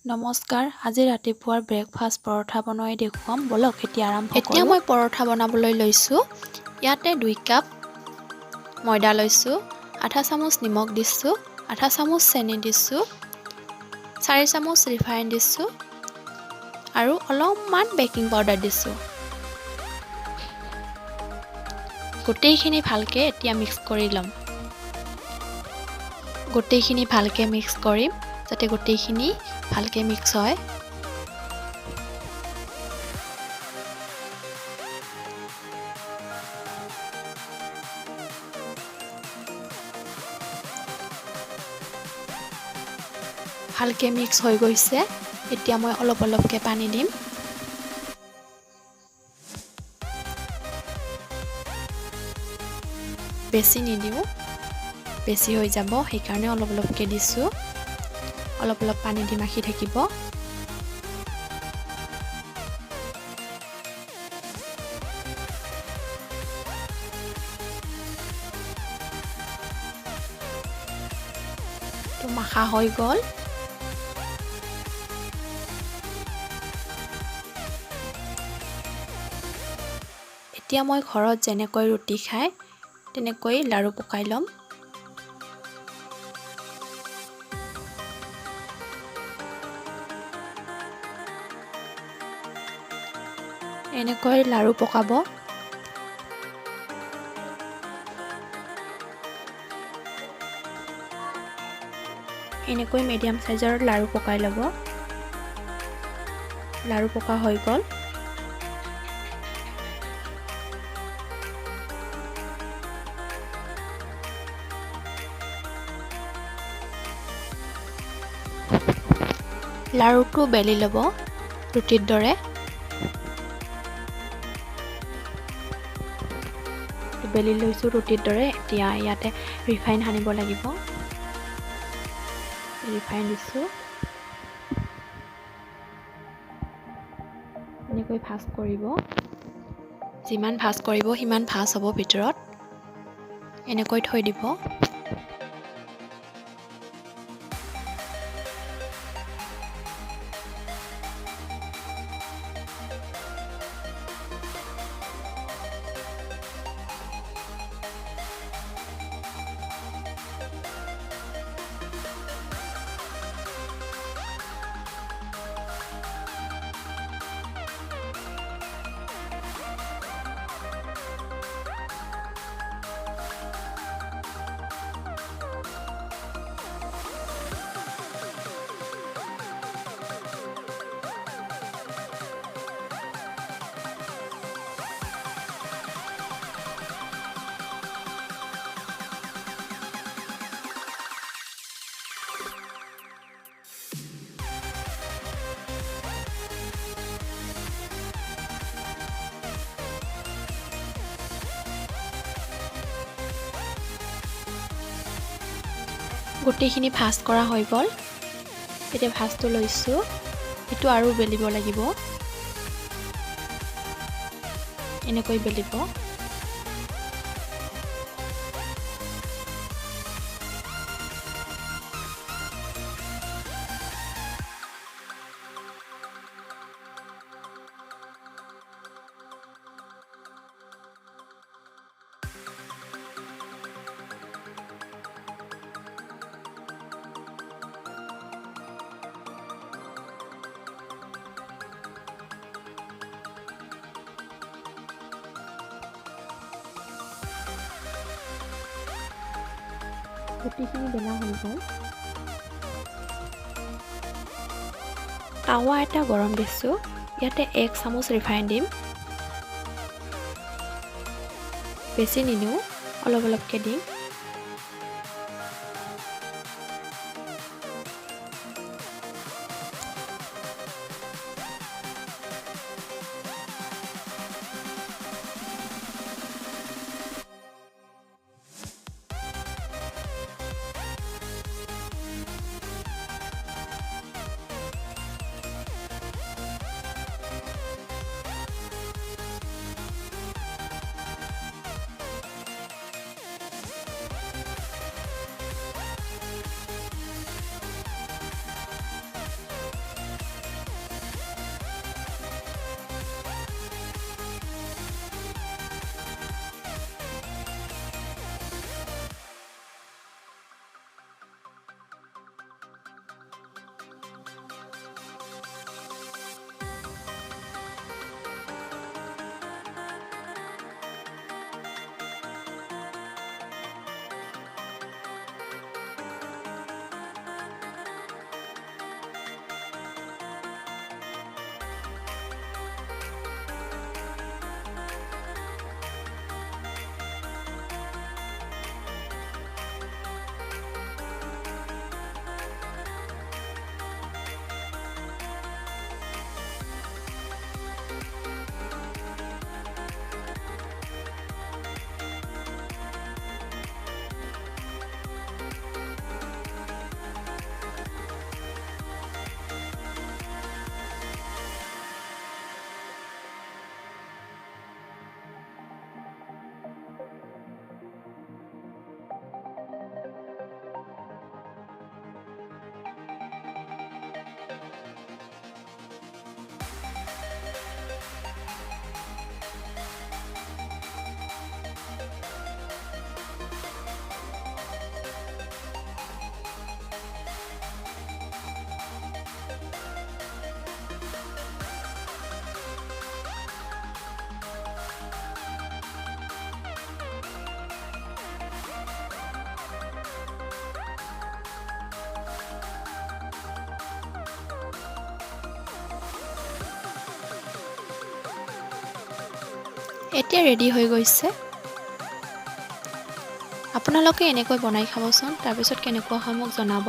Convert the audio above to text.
নমস্কাৰ, আজি ৰাতিপুৱাৰ ব্ৰেকফাষ্ট পৰঠা বনাই দেখুৱাম। বলক এতিয়া আৰম্ভ কৰোঁ। এতিয়া মই পৰঠা বনাবলৈ লৈছোঁ। ইয়াতে 2 কাপ ময়দা লৈছোঁ, আধা চামুচ নিমখ দিছোঁ, আধা চামুচ চেনি দিছোঁ, 4 চামুচ ৰিফাইন দিছোঁ আৰু অলপমান বেকিং পাউডাৰ দিছোঁ। গোটেইখিনি ভালকে এতিয়া মিক্স কৰি ল'ম। গোটেইখিনি ভালকে মিক্স কৰিম যাতে গোটেইখিনি ভালকে মিক্স হয়। ভালকে মিক্স হৈ গৈছে। এতিয়া মই অলপ অলপকে পানী দিম। বেছি নিদিওঁ, বেছি হৈ যাব, সেইকাৰণে অলপ অলপকে দিছোঁ। অলপ অলপ পানী দি মাখি থাকিব। তো মাখা হৈ গ'ল। এতিয়া মই ঘৰত যেনেকৈ ৰুটি খাই তেনেকৈ লাৰু পকাই ল'ম। এনেকৈ লাৰু পকাব। এনেকৈ মিডিয়াম সাইজৰ লাৰু পকাই ল'ব। লাৰু পকা হৈ গ'ল। লাৰুটো বেলি ল'ব ৰুটিৰ দৰে। বেলি লৈছোঁ ৰুটিৰ দৰে। এতিয়া ইয়াতে ৰিফাইন সানিব লাগিব। ৰিফাইন দিছোঁ। এনেকৈ ভাজ কৰিব। যিমান ভাজ কৰিব সিমান ভাজ হ'ব ভিতৰত। এনেকৈ থৈ দিব। গোটেইখিনি ভাজ কৰা হৈ গ'ল। এতিয়া ভাজটো লৈছোঁ। এইটো আৰু বেলিব লাগিব। এনেকৈ বেলিব। গোটেইখিনি বেলা হৈ গ'ল। টাৱা এটা গৰম দিছোঁ। ইয়াতে 1 চামুচ ৰিফাইন দিম। বেছি নিদিওঁ, অলপ অলপকৈ দিম। এতিয়া ৰেডি হৈ গৈছে। আপোনালোকে এনেকৈ বনাই খাবচোন, তাৰপিছত কেনেকুৱা হয় মোক জনাব।